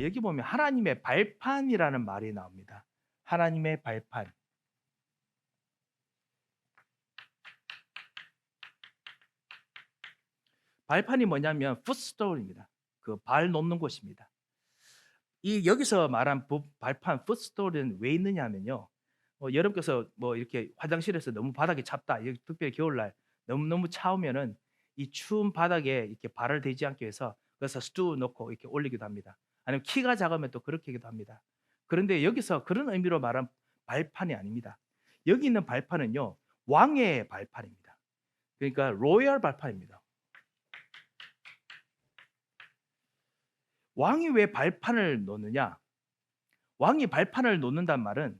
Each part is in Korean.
여기 보면 하나님의 발판이라는 말이 나옵니다. 하나님의 발판. 발판이 뭐냐면 풋스톨입니다. 그 발 놓는 곳입니다. 이 여기서 말한 발판 풋스톨은 왜 있느냐면요. 여러분께서 뭐 이렇게 화장실에서 너무 바닥이 찹다. 특별히 겨울날 너무너무 차우면은 이 추운 바닥에 이렇게 발을 대지 않기 위해서 그래서 스투 놓고 이렇게 올리기도 합니다. 아니면 키가 작으면 또 그렇게 하기도 합니다. 그런데 여기서 그런 의미로 말한 발판이 아닙니다. 여기 있는 발판은요, 왕의 발판입니다. 그러니까 로열 발판입니다. 왕이 왜 발판을 놓느냐? 왕이 발판을 놓는단 말은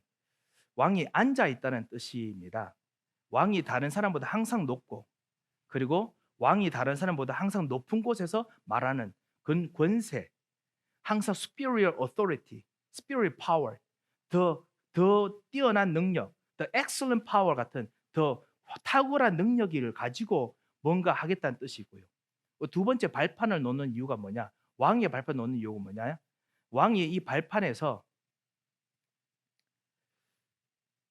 왕이 앉아 있다는 뜻입니다. 왕이 다른 사람보다 항상 높고, 그리고 왕이 다른 사람보다 항상 높은 곳에서 말하는 권세, 항상 superior authority, superior power, 더 뛰어난 능력, the excellent power 같은 더 탁월한 능력을 가지고 뭔가 하겠다는 뜻이고요. 두 번째 발판을 놓는 이유가 뭐냐? 왕의 발판 놓는 이유가 뭐냐? 왕이 이 발판에서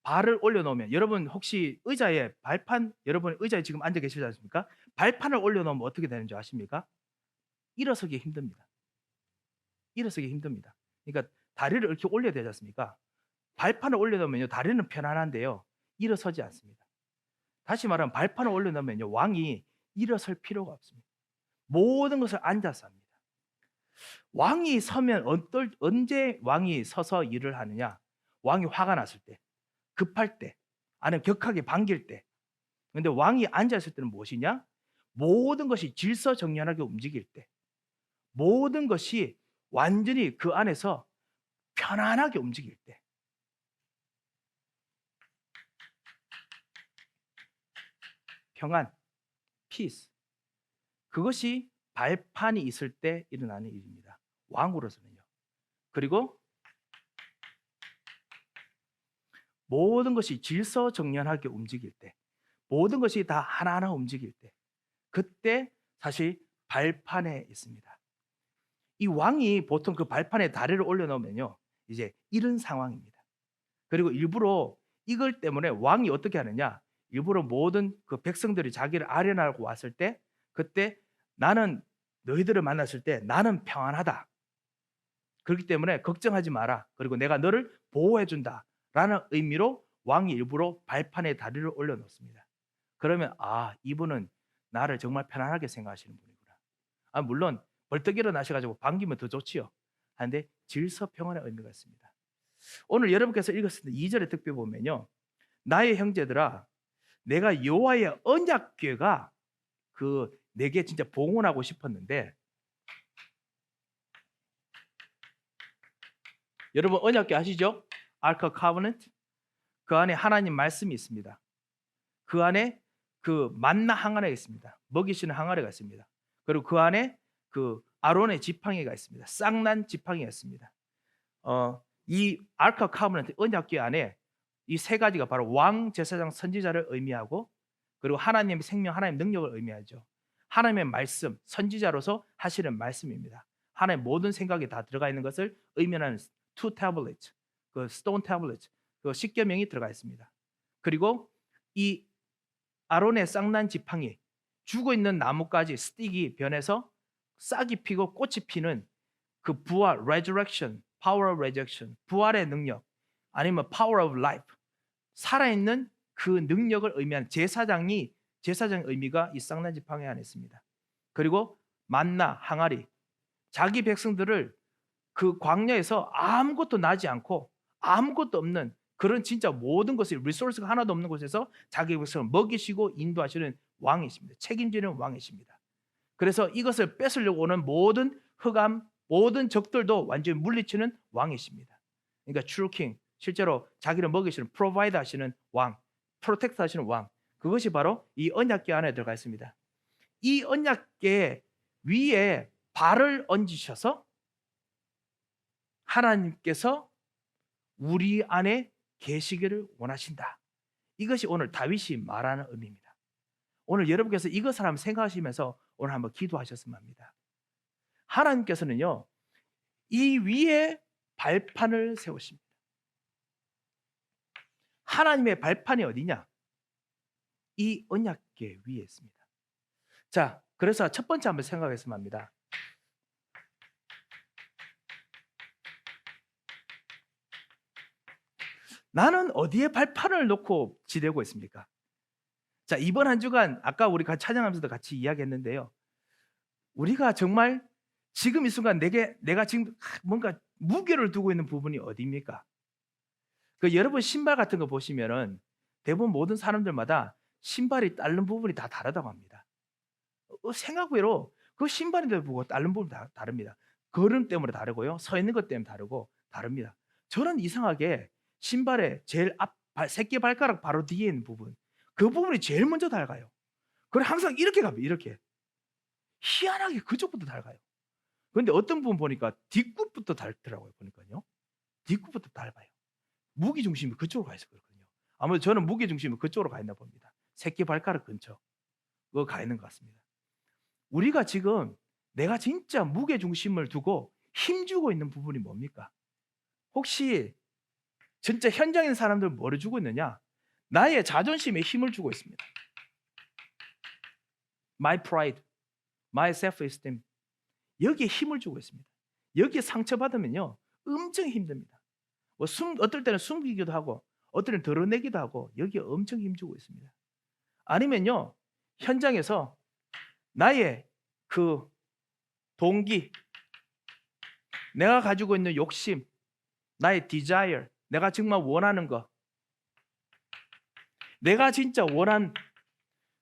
발을 올려놓으면, 여러분 혹시 의자에 발판, 여러분 의자에 지금 앉아 계시지 않습니까? 발판을 올려놓으면 어떻게 되는지 아십니까? 일어서기 힘듭니다. 일어서기 힘듭니다. 그러니까 다리를 이렇게 올려야 되지 않습니까? 발판을 올려놓으면요, 다리는 편안한데요, 일어서지 않습니다. 다시 말하면 발판을 올려놓으면요, 왕이 일어설 필요가 없습니다. 모든 것을 앉아서 합니다. 왕이 서면 언제 왕이 서서 일을 하느냐? 왕이 화가 났을 때, 급할 때, 아니면 격하게 반길 때. 근데 왕이 앉아있을 때는 무엇이냐? 모든 것이 질서정연하게 움직일 때, 모든 것이 완전히 그 안에서 편안하게 움직일 때. 평안, peace. 그것이 발판이 있을 때 일어나는 일입니다. 왕으로서는요. 그리고 모든 것이 질서정연하게 움직일 때, 모든 것이 다 하나하나 움직일 때, 그때 사실 발판에 있습니다. 이 왕이 보통 그 발판에 다리를 올려놓으면요, 이제 이런 상황입니다. 그리고 일부러 이걸 때문에 왕이 어떻게 하느냐? 일부러 모든 그 백성들이 자기를 아련하고 왔을 때, 그때 나는 너희들을 만났을 때 나는 평안하다. 그렇기 때문에 걱정하지 마라. 그리고 내가 너를 보호해 준다라는 의미로 왕이 일부러 발판에 다리를 올려놓습니다. 그러면 이분은 나를 정말 편안하게 생각하시는 분이구나. 물론 벌떡 일어나셔가지고 반기면 더 좋지요. 그런데 질서 평안의 의미가 있습니다. 오늘 여러분께서 읽었을 때 2절의 특별 보면요, 나의 형제들아, 내가 여호와의 언약궤가 내게 진짜 봉헌하고 싶었는데, 여러분 언약궤 아시죠? Ark of Covenant. 그 안에 하나님 말씀이 있습니다. 그 안에 그 만나 항아리가 있습니다. 먹이시는 항아리가 있습니다. 그리고 그 안에 그 아론의 지팡이가 있습니다. 쌍난 지팡이가 있습니다. 이 Ark of Covenant 언약궤 안에 이 세 가지가 바로 왕, 제사장, 선지자를 의미하고, 그리고 하나님의 생명, 하나님의 능력을 의미하죠. 하나님의 말씀, 선지자로서 하시는 말씀입니다. 하나님의 모든 생각이 다 들어가 있는 것을 의미하는 two tablets, 그 stone tablet, 그 십계명이 들어가 있습니다. 그리고 이 아론의 쌍난 지팡이, 죽어 있는 나무까지 스틱이 변해서 싹이 피고 꽃이 피는 그 부활, resurrection, power of resurrection, 부활의 능력, 아니면 power of life, 살아있는 그 능력을 의미하는 제사장의 의미가 이 쌍난 지팡이 안에 있습니다. 그리고 만나 항아리, 자기 백성들을 그 광야에서 아무것도 나지 않고 아무것도 없는 그런 진짜 모든 것이 리소스가 하나도 없는 곳에서 자기 백성을 먹이시고 인도하시는 왕이십니다. 책임지는 왕이십니다. 그래서 이것을 뺏으려고 오는 모든 흑암, 모든 적들도 완전히 물리치는 왕이십니다. 그러니까 true king, 실제로 자기를 먹이시는 프로바이더 하시는 왕, 프로텍트 하시는 왕, 그것이 바로 이 언약궤 안에 들어가 있습니다. 이 언약궤 위에 발을 얹으셔서 하나님께서 우리 안에 계시기를 원하신다. 이것이 오늘 다윗이 말하는 의미입니다. 오늘 여러분께서 이것을 한번 생각하시면서 오늘 한번 기도하셨으면 합니다. 하나님께서는요, 이 위에 발판을 세우십니다. 하나님의 발판이 어디냐? 이 언약궤 위에 있습니다. 자, 그래서 첫 번째 한번 생각했으면 합니다. 나는 어디에 발판을 놓고 지내고 있습니까? 자, 이번 한 주간 아까 우리 같이 찬양하면서도 같이 이야기했는데요. 우리가 정말 지금 이 순간 내가 지금 뭔가 무게를 두고 있는 부분이 어디입니까? 여러분 신발 같은 거 보시면은 대부분 모든 사람들마다 신발이 따른 부분이 다 다르다고 합니다. 생각외로 그 신발인데 보고 따른 부분이 다 다릅니다. 걸음 때문에 다르고요. 서 있는 것 때문에 다르고 다릅니다. 저는 이상하게 신발의 제일 새끼 발가락 바로 뒤에 있는 부분, 그 부분이 제일 먼저 닳아요. 그래 항상 이렇게 갑니다. 이렇게. 희한하게 그쪽부터 닳아요. 그런데 어떤 부분 보니까 뒷굽부터 닳더라고요. 보니까요. 뒷굽부터 닳아요. 무게 중심이 그쪽으로 가 있어 그렇거든요. 아무래도 저는 무게 중심이 그쪽으로 가 있나 봅니다. 새끼 발가락 근처. 그거 가 있는 것 같습니다. 우리가 지금 내가 진짜 무게 중심을 두고 힘주고 있는 부분이 뭡니까? 혹시 진짜 현장에 있는 사람들 뭐를 주고 있느냐? 나의 자존심에 힘을 주고 있습니다. My pride, my self-esteem. 여기에 힘을 주고 있습니다. 여기에 상처받으면요 엄청 힘듭니다. 어떨 때는 숨기기도 하고 어떨 때는 드러내기도 하고 여기에 엄청 힘주고 있습니다. 아니면요 현장에서 나의 그 동기, 내가 가지고 있는 욕심, 나의 desire, 내가 정말 원하는 거, 내가 진짜 원한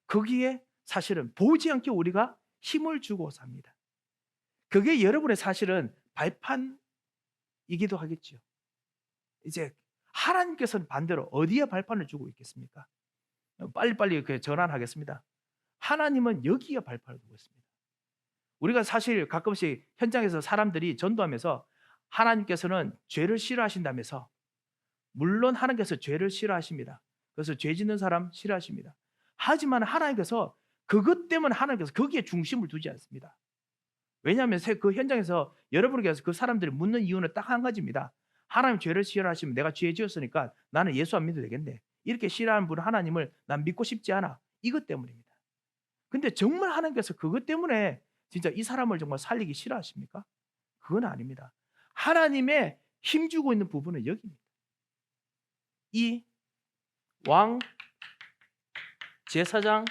거기에 사실은 보이지 않게 우리가 힘을 주고 삽니다. 그게 여러분의 사실은 발판이기도 하겠죠. 이제 하나님께서는 반대로 어디에 발판을 주고 있겠습니까? 빨리빨리 전환하겠습니다. 하나님은 여기에 발판을 두고 있습니다. 우리가 사실 가끔씩 현장에서 사람들이 전도하면서 하나님께서는 죄를 싫어하신다면서, 물론 하나님께서 죄를 싫어하십니다. 그래서 죄 짓는 사람 싫어하십니다. 하지만 하나님께서 그것 때문에 하나님께서 거기에 중심을 두지 않습니다. 왜냐하면 그 현장에서 여러분에게서 그 사람들이 묻는 이유는 딱 한 가지입니다. 하나님 죄를 싫어하시면 내가 죄 지었으니까 나는 예수 안 믿어도 되겠네. 이렇게 싫어하는 분은 하나님을 난 믿고 싶지 않아. 이것 때문입니다. 근데 정말 하나님께서 그것 때문에 진짜 이 사람을 정말 살리기 싫어하십니까? 그건 아닙니다. 하나님의 힘주고 있는 부분은 여기입니다. 이 왕, 제사장,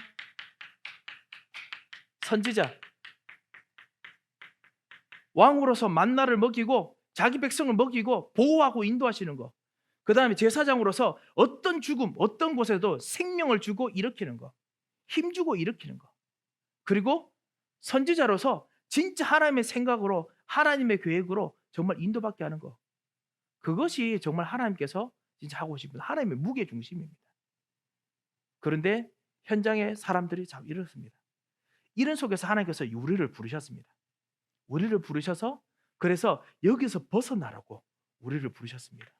선지자, 왕으로서 만나를 먹이고 자기 백성을 먹이고 보호하고 인도하시는 거, 그 다음에 제사장으로서 어떤 죽음, 어떤 곳에도 생명을 주고 일으키는 거, 힘주고 일으키는 거, 그리고 선지자로서 진짜 하나님의 생각으로 하나님의 계획으로 정말 인도받게 하는 거, 그것이 정말 하나님께서 진짜 하고 싶은 하나님의 무게 중심입니다. 그런데 현장의 사람들이 참 이렇습니다. 이런 속에서 하나님께서 우리를 부르셨습니다. 우리를 부르셔서 그래서 여기서 벗어나라고 우리를 부르셨습니다.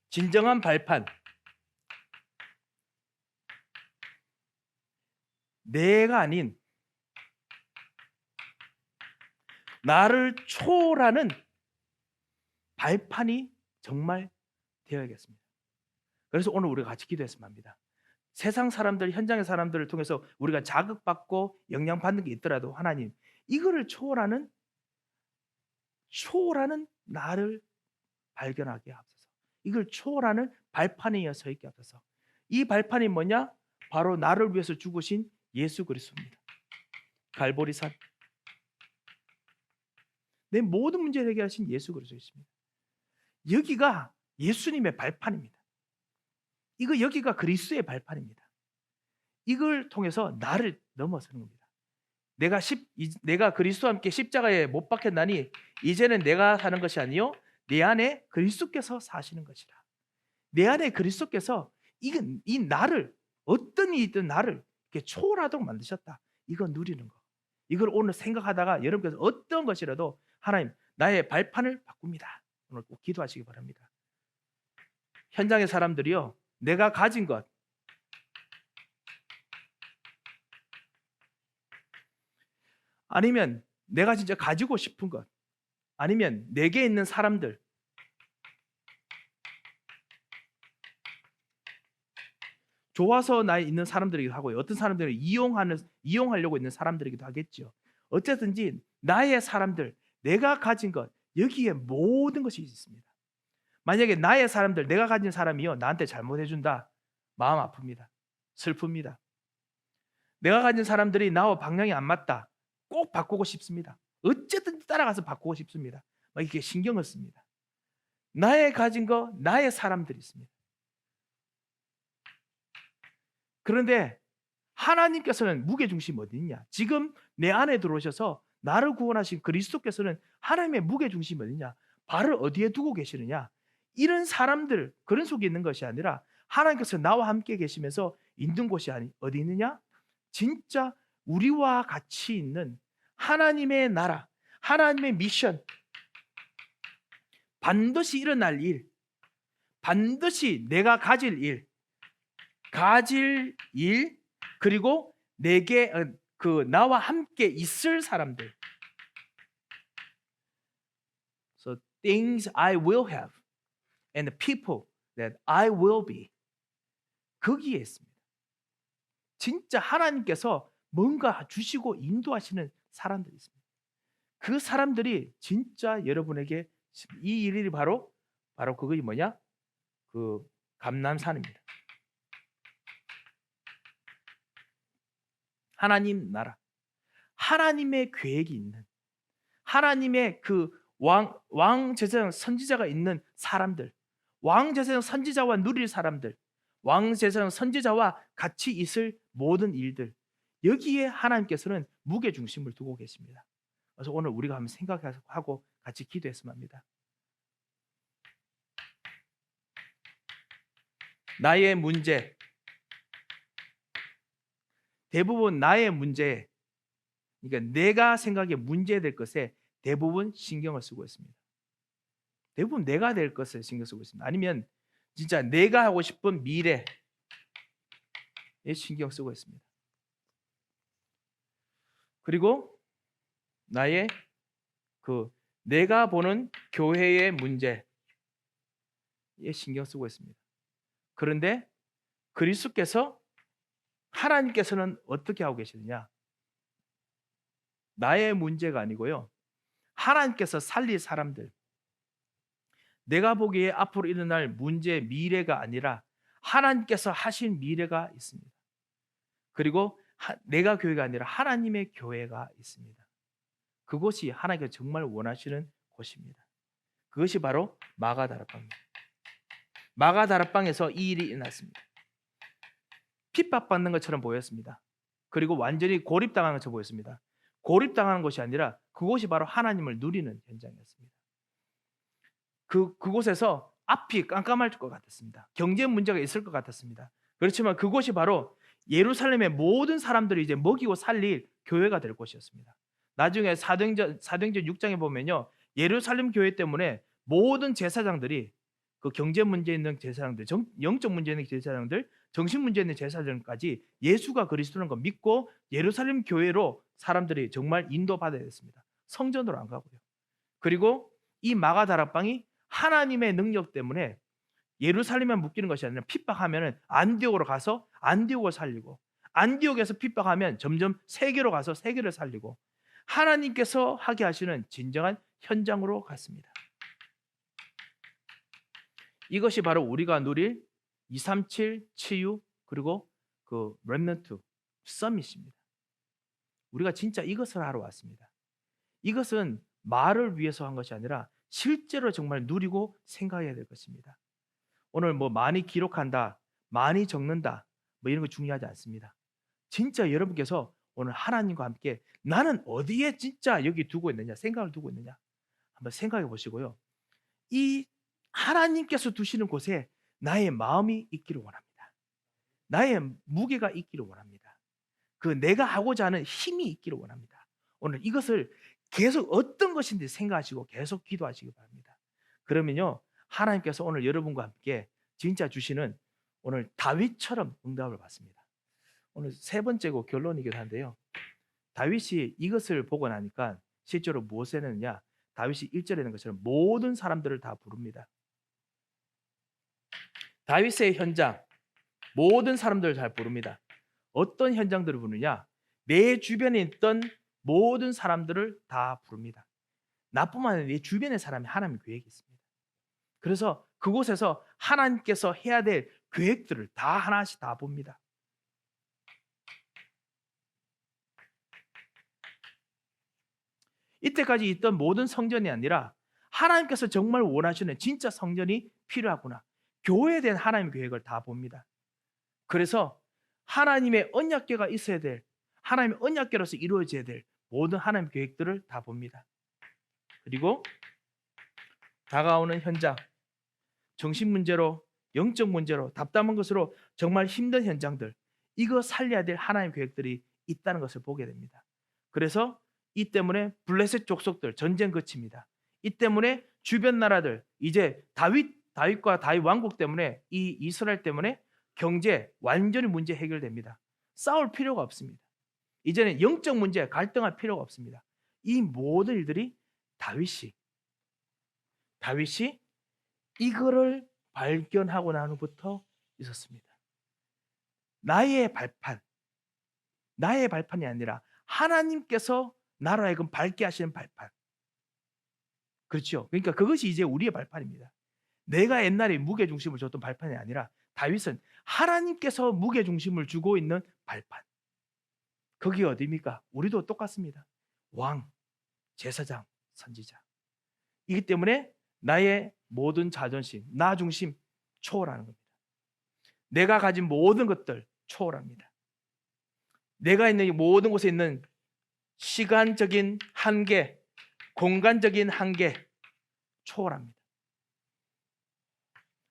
진정한 발판, 내가 아닌 나를 초월하는 발판이 정말 되어야겠습니다. 그래서 오늘 우리가 같이 기도했으면 합니다. 세상 사람들, 현장의 사람들을 통해서 우리가 자극받고 영향받는 게 있더라도 하나님, 이거를 초월하는 나를 발견하게 하옵소서. 이걸 초월하는 발판에 서 있게 하옵소서. 이 발판이 뭐냐? 바로 나를 위해서 죽으신 예수 그리스도입니다. 갈보리산. 내 모든 문제를 해결하신 예수 그리스도이십니다. 여기가 예수님의 발판입니다. 여기가 그리스도의 발판입니다. 이걸 통해서 나를 넘어서는 겁니다. 내가 그리스도와 함께 십자가에 못 박혔나니 이제는 내가 사는 것이 아니요 내 안에 그리스도께서 사시는 것이라. 내 안에 그리스도께서 이 나를, 어떤 일이든 나를 이렇게 초월하도록 만드셨다. 이거 누리는 거. 이걸 오늘 생각하다가 여러분께서 어떤 것이라도 하나님, 나의 발판을 바꿉니다. 오늘 꼭 기도하시기 바랍니다. 현장의 사람들이요, 내가 가진 것, 아니면 내가 진짜 가지고 싶은 것, 아니면 내게 있는 사람들, 좋아서 나에 있는 사람들이기도 하고요. 어떤 사람들은 이용하려고 있는 사람들이기도 하겠죠. 어쨌든지 나의 사람들, 내가 가진 것, 여기에 모든 것이 있습니다. 만약에 나의 사람들, 내가 가진 사람이요 나한테 잘못해준다, 마음 아픕니다. 슬픕니다. 내가 가진 사람들이 나와 방향이 안 맞다, 꼭 바꾸고 싶습니다. 어쨌든 따라가서 바꾸고 싶습니다. 막 이렇게 신경을 씁니다. 나의 가진 거, 나의 사람들이 있습니다. 그런데 하나님께서는 무게중심이 어디 있냐? 지금 내 안에 들어오셔서 나를 구원하신 그리스도께서는 하나님의 무게중심이 어디냐? 발을 어디에 두고 계시느냐? 이런 사람들, 그런 속에 있는 것이 아니라 하나님께서 나와 함께 계시면서 있는 곳이 어디 있느냐? 진짜 우리와 같이 있는 하나님의 나라, 하나님의 미션, 반드시 일어날 일, 반드시 내가 가질 일, 그리고 내게 나와 함께 있을 사람들. So things I will have and the people that I will be. 거기에 있습니다. 진짜 하나님께서 뭔가 주시고 인도하시는 사람들이 있습니다. 그 사람들이 진짜 여러분에게 이 일이 바로 그것이 뭐냐? 그 감람산입니다. 하나님 나라, 하나님의 계획이 있는, 하나님의 그 왕 제사장 선지자가 있는 사람들, 왕 제사장 선지자와 누릴 사람들, 왕 제사장 선지자와 같이 있을 모든 일들, 여기에 하나님께서는 무게 중심을 두고 계십니다. 그래서 오늘 우리가 한번 생각하고 같이 기도했으면 합니다. 나의 문제, 대부분 나의 문제, 그러니까 내가 생각에 문제될 것에 대부분 신경을 쓰고 있습니다. 대부분 내가 될 것을 신경 쓰고 있습니다. 아니면 진짜 내가 하고 싶은 미래에 신경 쓰고 있습니다. 그리고 나의 내가 보는 교회의 문제에 신경 쓰고 있습니다. 그런데 그리스도께서, 하나님께서는 어떻게 하고 계시느냐? 나의 문제가 아니고요, 하나님께서 살릴 사람들, 내가 보기에 앞으로 일어날 문제, 미래가 아니라 하나님께서 하신 미래가 있습니다. 그리고 내가 교회가 아니라 하나님의 교회가 있습니다. 그곳이 하나님께서 정말 원하시는 곳입니다. 그것이 바로 마가다락방입니다. 마가다락방에서 이 일이 일어났습니다. 핍박받는 것처럼 보였습니다. 그리고 완전히 고립당하는 것처럼 보였습니다. 고립당하는 것이 아니라 그곳이 바로 하나님을 누리는 현장이었습니다. 그곳에서 앞이 깜깜할 것 같았습니다. 경제 문제가 있을 것 같았습니다. 그렇지만 그곳이 바로 예루살렘의 모든 사람들이 이제 먹이고 살릴 교회가 될 곳이었습니다. 나중에 사도행전 6장에 보면요, 예루살렘 교회 때문에 모든 제사장들이, 그 경제 문제 있는 제사장들, 영적 문제 있는 제사장들, 정신 문제 있는 제사장까지 예수가 그리스도라는 걸 믿고 예루살렘 교회로 사람들이 정말 인도받아야 됐습니다. 성전으로 안 가고요. 그리고 이 마가다락방이 하나님의 능력 때문에 예루살렘에 묶이는 것이 아니라 핍박하면은 안디옥으로 가서 안디옥을 살리고, 안디옥에서 핍박하면 점점 세계로 가서 세계를 살리고, 하나님께서 하게 하시는 진정한 현장으로 갔습니다. 이것이 바로 우리가 누릴 237 치유, 그리고 그 렘넌트 서밋입니다. 우리가 진짜 이것을 하러 왔습니다. 이것은 말을 위해서 한 것이 아니라 실제로 정말 누리고 생각해야 될 것입니다. 오늘 뭐 많이 기록한다, 많이 적는다, 뭐 이런 거 중요하지 않습니다. 진짜 여러분께서 오늘 하나님과 함께 나는 어디에 진짜 여기 두고 있느냐, 생각을 두고 있느냐 한번 생각해 보시고요. 이 하나님께서 두시는 곳에 나의 마음이 있기를 원합니다. 나의 무게가 있기를 원합니다. 그 내가 하고자 하는 힘이 있기를 원합니다. 오늘 이것을 계속 어떤 것인지 생각하시고 계속 기도하시기 바랍니다. 그러면요, 하나님께서 오늘 여러분과 함께 진짜 주시는 오늘 다윗처럼 응답을 받습니다. 오늘 세 번째고 결론이기도 한데요, 다윗이 이것을 보고 나니까 실제로 무엇을 했느냐? 다윗이 1절에 있는 것처럼 모든 사람들을 다 부릅니다. 다윗의 현장, 모든 사람들을 잘 부릅니다. 어떤 현장들을 부르냐? 내 주변에 있던 모든 사람들을 다 부릅니다. 나뿐만 아니라 내 주변의 사람이 하나님의 계획이 있습니다. 그래서 그곳에서 하나님께서 해야 될 계획들을 다 하나씩 다 봅니다. 이때까지 있던 모든 성전이 아니라 하나님께서 정말 원하시는 진짜 성전이 필요하구나. 교회에 대한 하나님의 계획을 다 봅니다. 그래서 하나님의 언약궤가 있어야 될, 하나님의 언약궤로서 이루어져야 될 모든 하나님의 계획들을 다 봅니다. 그리고 다가오는 현장, 정신 문제로, 영적 문제로, 답답한 것으로 정말 힘든 현장들, 이거 살려야 될 하나님의 계획들이 있다는 것을 보게 됩니다. 그래서 이 때문에 블레셋 족속들 전쟁 그칩니다. 이 때문에 주변 나라들, 이제 다윗과 다윗 왕국 때문에, 이 이스라엘 때문에 경제 완전히 문제 해결됩니다. 싸울 필요가 없습니다. 이제는 영적 문제 갈등할 필요가 없습니다. 이 모든 일들이 다윗이 이거를 발견하고 난 후부터 있었습니다. 나의 발판이 아니라 하나님께서 나로 하여금 밟게 하시는 발판. 그렇죠? 그러니까 그것이 이제 우리의 발판입니다. 내가 옛날에 무게중심을 줬던 발판이 아니라 다윗은 하나님께서 무게중심을 주고 있는 발판. 그게 어디입니까? 우리도 똑같습니다. 왕, 제사장, 선지자. 이기 때문에 나의 모든 자존심, 나 중심 초월하는 겁니다. 내가 가진 모든 것들 초월합니다. 내가 있는 이 모든 곳에 있는 시간적인 한계, 공간적인 한계 초월합니다.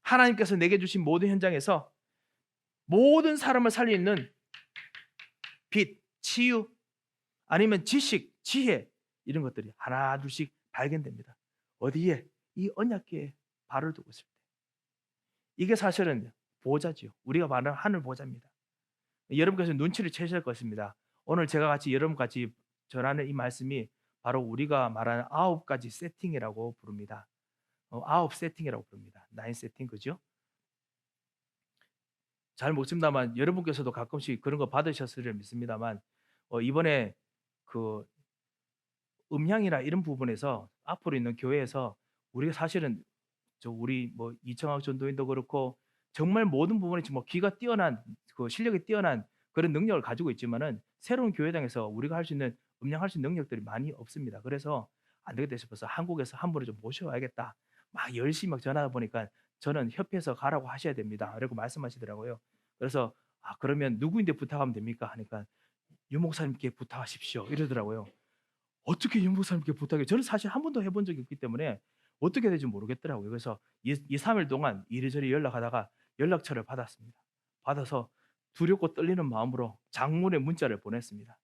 하나님께서 내게 주신 모든 현장에서 모든 사람을 살리는 빛, 치유, 아니면 지식, 지혜, 이런 것들이 하나 둘씩 발견됩니다. 어디에? 이 언약궤에 발을 두고 있을 때. 이게 사실은 보좌지요. 우리가 말하는 하늘 보좌입니다. 여러분께서 눈치를 채실 것입니다. 오늘 제가 같이 여러분같이 전하는 이 말씀이 바로 우리가 말하는 9가지 세팅이라고 부릅니다. 9 세팅이라고 부릅니다. 9 세팅, 그죠? 잘 모릅니다만 여러분께서도 가끔씩 그런 거 받으셨으리라 믿습니다만, 이번에 그 음향이나 이런 부분에서 앞으로 있는 교회에서 우리가 사실은 우리 뭐 이청학 전도인도 그렇고 정말 모든 부분에 뭐 귀가 뛰어난, 그 실력이 뛰어난 그런 능력을 가지고 있지만은 새로운 교회당에서 우리가 할 수 있는 음향할 수 있는 능력들이 많이 없습니다. 그래서 안 되겠다 싶어서 한국에서 한 분을 좀 모셔와야겠다. 막 열심히 막 전하다 보니까 저는 협회에서 가라고 하셔야 됩니다. 이렇게 말씀하시더라고요. 그래서 그러면 누구인데 부탁하면 됩니까? 하니까 유 목사님께 부탁하십시오. 이러더라고요. 어떻게 유 목사님께 부탁해요? 저는 사실 한 번도 해본 적이 없기 때문에 어떻게 될지 모르겠더라고요. 그래서 2-3일 동안 이리저리 연락하다가 연락처를 받았습니다. 받아서 두렵고 떨리는 마음으로 장문의 문자를 보냈습니다.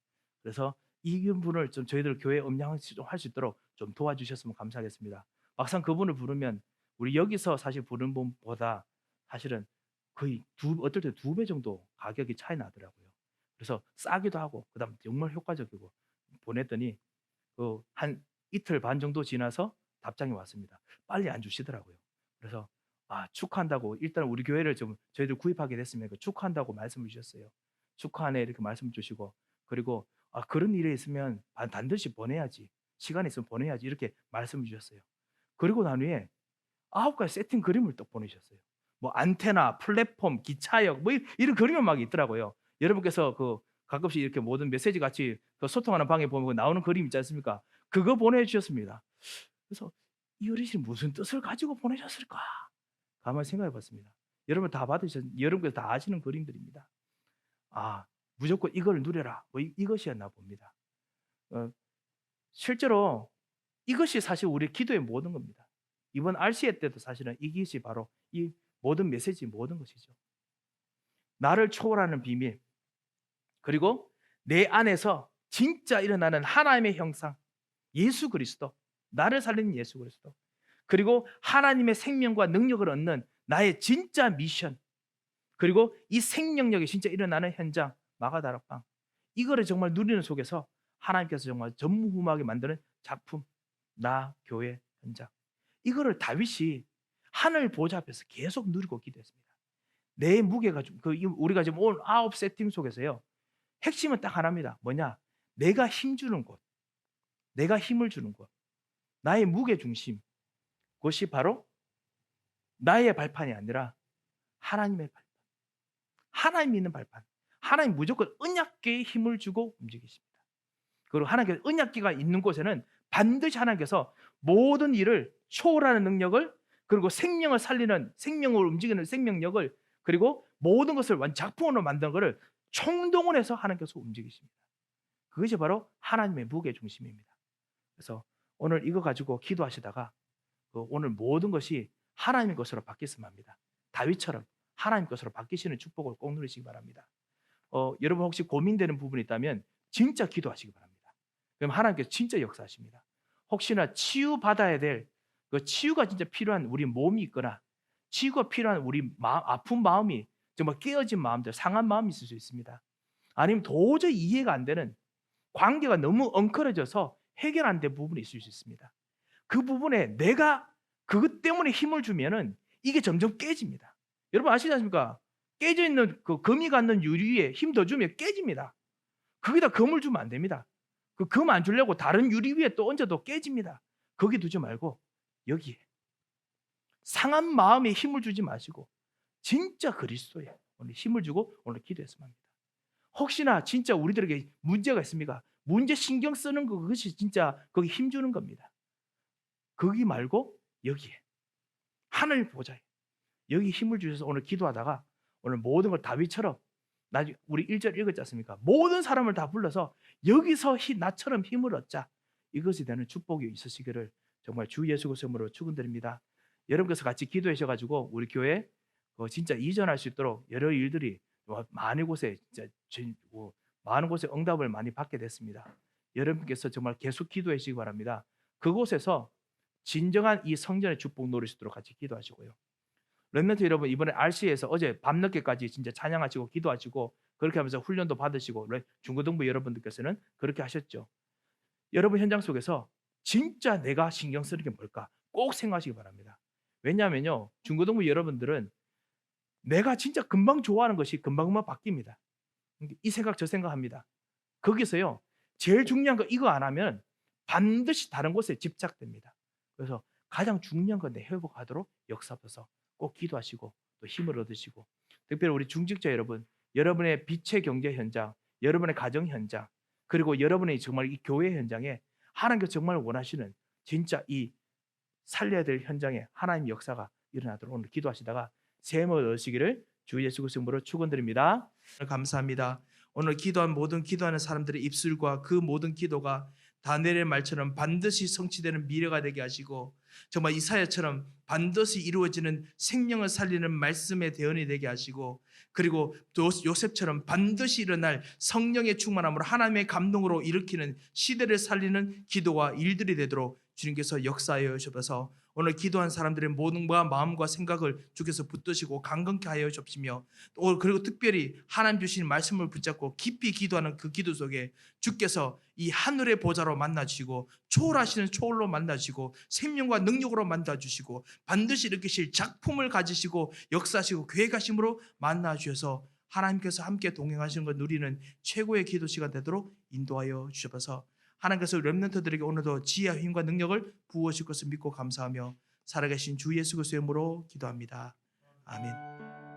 그래서 이분을 좀 저희들 교회 음향 좀 할 수 있도록 좀 도와주셨으면 감사하겠습니다. 막상 그분을 부르면 우리 여기서 사실 부르는 분보다 사실은 거의 어떨 때 2배 정도 가격이 차이 나더라고요. 그래서 싸기도 하고 그다음 정말 효과적이고 보냈더니 한 이틀 반 정도 지나서 답장이 왔습니다. 빨리 안 주시더라고요. 그래서 축하한다고, 일단 우리 교회를 좀 저희들 구입하게 됐으면 축하한다고 말씀을 주셨어요. 축하하네 이렇게 말씀 주시고, 그리고 그런 일이 있으면 반드시 보내야지, 시간이 있으면 보내야지 이렇게 말씀을 주셨어요. 그리고 난 후에 9가지 세팅 그림을 또 보내주셨어요. 뭐 안테나, 플랫폼, 기차역 뭐 이런 그림이 막 있더라고요. 여러분께서 가끔씩 이렇게 모든 메시지 같이 소통하는 방에 보면 나오는 그림 있지 않습니까? 그거 보내주셨습니다. 그래서 이 어르신이 무슨 뜻을 가지고 보내셨을까? 가만히 생각해 봤습니다. 여러분 다 여러분께서 다 아시는 그림들입니다. 무조건 이걸 누려라. 뭐 이것이었나 봅니다. 실제로 이것이 사실 우리 기도의 모든 겁니다. 이번 RCA 때도 사실은 이것이 바로 이 모든 메시지 모든 것이죠. 나를 초월하는 비밀, 그리고 내 안에서 진짜 일어나는 하나님의 형상, 예수 그리스도, 나를 살리는 예수 그리스도, 그리고 하나님의 생명과 능력을 얻는 나의 진짜 미션, 그리고 이 생명력이 진짜 일어나는 현장, 마가다락방, 이거를 정말 누리는 속에서 하나님께서 정말 전무후무하게 만드는 작품, 나 교회 현장. 이거를 다윗이 하늘 보좌 앞에서 계속 누리고 기도했습니다. 내 무게가 좀 우리가 지금 오늘 9 세팅 속에서요. 핵심은 딱 하나입니다. 뭐냐? 내가 힘주는 곳, 내가 힘을 주는 곳, 나의 무게 중심, 그것이 바로 나의 발판이 아니라 하나님의 발판. 하나님 있는 발판. 하나님 무조건 언약궤에 힘을 주고 움직이십니다. 그리고 하나님께서 언약궤가 있는 곳에는 반드시 하나님께서 모든 일을 초월하는 능력을, 그리고 생명을 살리는, 생명을 움직이는 생명력을, 그리고 모든 것을 작품으로 만드는 것을 총동원해서 하나님께서 움직이십니다. 그것이 바로 하나님의 무게 중심입니다. 그래서 오늘 이거 가지고 기도하시다가 오늘 모든 것이 하나님의 것으로 바뀌었으면 합니다. 다윗처럼 하나님 것으로 바뀌시는 축복을 꼭 누리시기 바랍니다. 여러분 혹시 고민되는 부분이 있다면 진짜 기도하시기 바랍니다. 그럼 하나님께서 진짜 역사하십니다. 혹시나 치유받아야 될, 그 치유가 진짜 필요한 우리 몸이 있거나 치유가 필요한 우리 아픈 마음이, 정말 깨어진 마음들, 상한 마음이 있을 수 있습니다. 아니면 도저히 이해가 안 되는 관계가 너무 엉클어져서 해결 안 된 부분이 있을 수 있습니다. 그 부분에 내가 그것 때문에 힘을 주면은 이게 점점 깨집니다. 여러분 아시지 않습니까? 깨져 있는 그 금이 갖는 유리에 힘 더 주면 깨집니다. 거기다 금을 주면 안 됩니다. 그 금 안 주려고 다른 유리 위에 또 얹어도 깨집니다. 거기 두지 말고 여기에 상한 마음에 힘을 주지 마시고 진짜 그리스도에 오늘 힘을 주고 오늘 기도했으면 합니다. 혹시나 진짜 우리들에게 문제가 있습니까? 문제 신경 쓰는 거, 그것이 진짜 거기 힘 주는 겁니다. 거기 말고 여기에 하늘 보좌에 여기 힘을 주셔서 오늘 기도하다가 오늘 모든 걸 다윗처럼, 나중에 우리 1절 읽었지 않습니까? 모든 사람을 다 불러서 여기서 나처럼 힘을 얻자. 이것이 되는 축복이 있으시기를 정말 주 예수 그리스도로 축원드립니다. 여러분께서 같이 기도해 주셔가지고 우리 교회 진짜 이전할 수 있도록 여러 일들이 많은 곳에 많은 곳에 응답을 많이 받게 됐습니다. 여러분께서 정말 계속 기도해 주시기 바랍니다. 그곳에서 진정한 이 성전의 축복 누릴 수 있도록 같이 기도하시고요. 렘넌트 여러분, 이번에 RC에서 어제 밤늦게까지 진짜 찬양하시고 기도하시고 그렇게 하면서 훈련도 받으시고, 중고등부 여러분들께서는 그렇게 하셨죠. 여러분 현장 속에서 진짜 내가 신경 쓰는 게 뭘까 꼭 생각하시기 바랍니다. 왜냐하면요, 중고등부 여러분들은 내가 진짜 금방 좋아하는 것이 금방금방 바뀝니다. 이 생각 저 생각합니다. 거기서요 제일 중요한 거 이거 안 하면 반드시 다른 곳에 집착됩니다. 그래서 가장 중요한 건 내 회복하도록 역사하셔서 꼭 기도하시고 또 힘을 얻으시고, 특별히 우리 중직자 여러분, 여러분의 빛의 경제 현장, 여러분의 가정 현장, 그리고 여러분의 정말 이 교회 현장에 하나님께서 정말 원하시는 진짜 이 살려야 될 현장에 하나님 역사가 일어나도록 오늘 기도하시다가 샘을 얻으시기를 주 예수 그리스도 이름으로 축원드립니다. 감사합니다. 오늘 기도한 모든 기도하는 사람들의 입술과 그 모든 기도가 다니엘의 말처럼 반드시 성취되는 미래가 되게 하시고, 정말 이사야처럼 반드시 이루어지는 생명을 살리는 말씀의 대언이 되게 하시고, 그리고 또 요셉처럼 반드시 일어날 성령의 충만함으로 하나님의 감동으로 일으키는 시대를 살리는 기도와 일들이 되도록 주님께서 역사하여 주셔서 오늘 기도한 사람들의 모든 마음과 생각을 주께서 붙드시고 강건케 하여 주시며, 또 그리고 특별히 하나님 주신 말씀을 붙잡고 깊이 기도하는 그 기도 속에 주께서 이 하늘의 보좌로 만나주시고 초월하시는 초월로 만나주시고 생명과 능력으로 만나주시고 반드시 일으키실 작품을 가지시고 역사하시고 계획하심으로 만나주셔서 하나님께서 함께 동행하시는 걸 누리는 최고의 기도 시간 되도록 인도하여 주셔서 하나님께서 렘넌트들에게 오늘도 지혜와 힘과 능력을 부어주실 것을 믿고 감사하며 살아계신 주 예수 그리스도의 이름으로 기도합니다. 아멘.